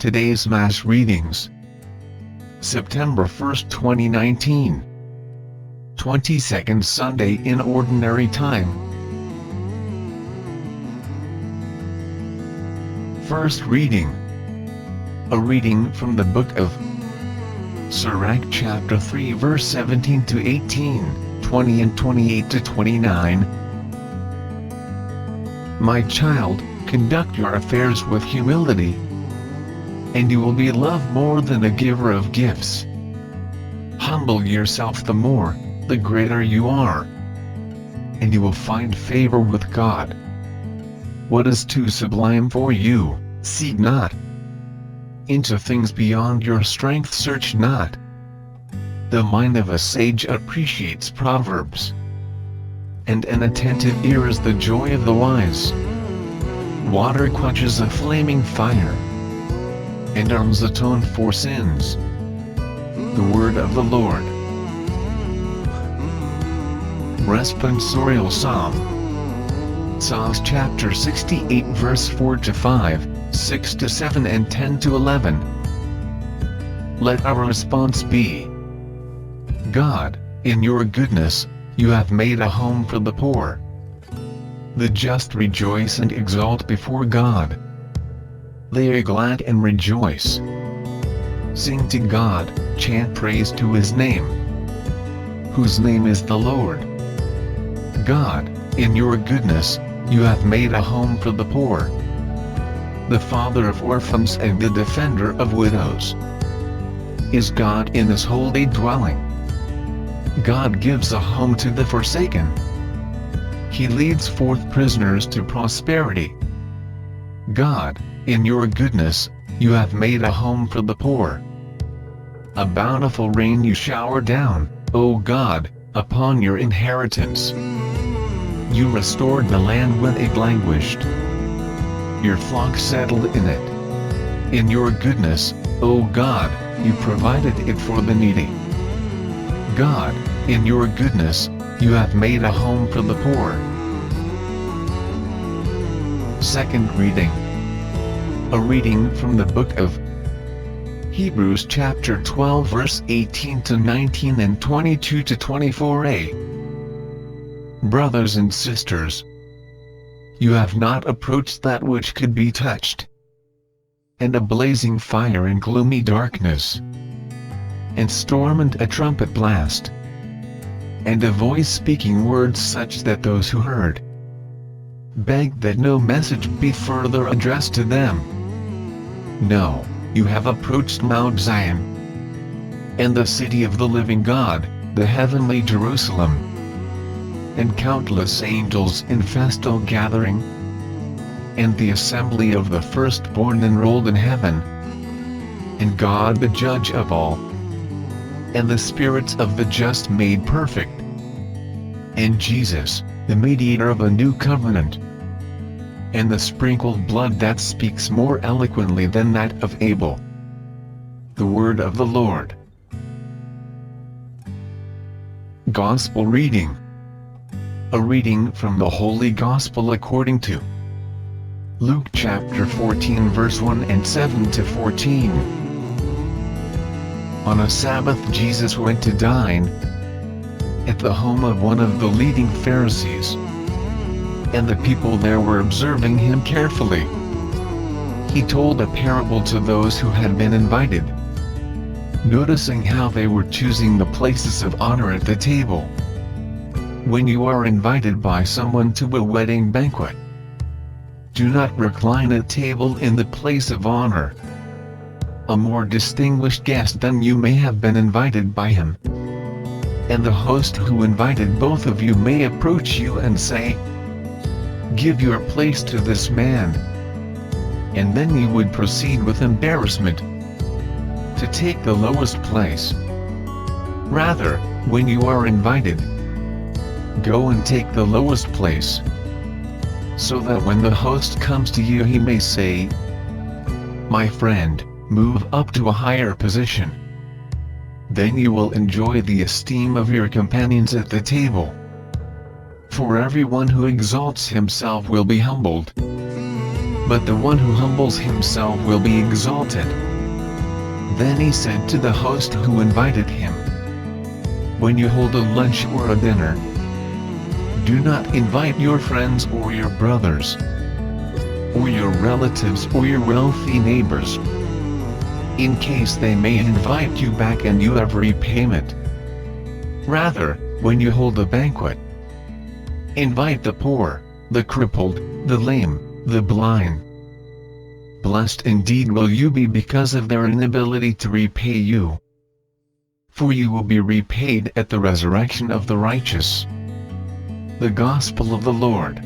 Today's Mass Readings. September 1st, 2019. 22nd Sunday in Ordinary Time. First reading. A reading from the book of Sirach chapter 3 verse 17 to 18, 20 and 28 to 29. My child, conduct your affairs with humility, and you will be loved more than a giver of gifts. Humble yourself the more, the greater you are, and you will find favor with God. What is too sublime for you, seek not. Into things beyond your strength search not. The mind of a sage appreciates proverbs, and an attentive ear is the joy of the wise. Water quenches a flaming fire, and arms atone for sins. The word of the Lord. Responsorial Psalm. Psalms chapter 68 verse 4 to 5, 6 to 7 and 10 to 11. Let our response be: God, in your goodness, you have made a home for the poor. The just rejoice and exult before God. They are glad and rejoice. Sing to God, chant praise to his name, whose name is the Lord. God, in your goodness, you have made a home for the poor, the father of orphans and the defender of widows. Is God in his holy dwelling? God gives a home to the forsaken. He leads forth prisoners to prosperity. God, in your goodness, you have made a home for the poor. A bountiful rain you shower down, O God, upon your inheritance. You restored the land when it languished. Your flock settled in it. In your goodness, O God, you provided it for the needy. God, in your goodness, you have made a home for the poor. Second reading. A reading from the book of Hebrews chapter 12 verse 18 to 19 and 22 to 24a. Brothers and sisters, you have not approached that which could be touched, and a blazing fire and gloomy darkness, and storm and a trumpet blast, and a voice speaking words such that those who heard begged that no message be further addressed to them. No, you have approached Mount Zion, and the city of the living God, the heavenly Jerusalem, and countless angels in festal gathering, and the assembly of the firstborn enrolled in heaven, and God the judge of all, and the spirits of the just made perfect, and Jesus, the mediator of a new covenant, and the sprinkled blood that speaks more eloquently than that of Abel. The word of the Lord. Gospel reading. A reading from the Holy Gospel according to Luke chapter 14 verse 1 and 7 to 14. On a Sabbath Jesus went to dine at the home of one of the leading Pharisees, and the people there were observing him carefully. He told a parable to those who had been invited, noticing how they were choosing the places of honor at the table. When you are invited by someone to a wedding banquet, do not recline at table in the place of honor. A more distinguished guest than you may have been invited by him, and the host who invited both of you may approach you and say, "Give your place to this man," and then you would proceed with embarrassment to take the lowest place. Rather, when you are invited, go and take the lowest place, so that when the host comes to you he may say, "My friend, move up to a higher position." Then you will enjoy the esteem of your companions at the table. For everyone who exalts himself will be humbled, but the one who humbles himself will be exalted." Then he said to the host who invited him, "When you hold a lunch or a dinner, do not invite your friends or your brothers, or your relatives or your wealthy neighbors, in case they may invite you back and you have repayment. Rather, when you hold a banquet, invite the poor, the crippled, the lame, the blind. Blessed indeed will you be because of their inability to repay you, for you will be repaid at the resurrection of the righteous." The Gospel of the Lord.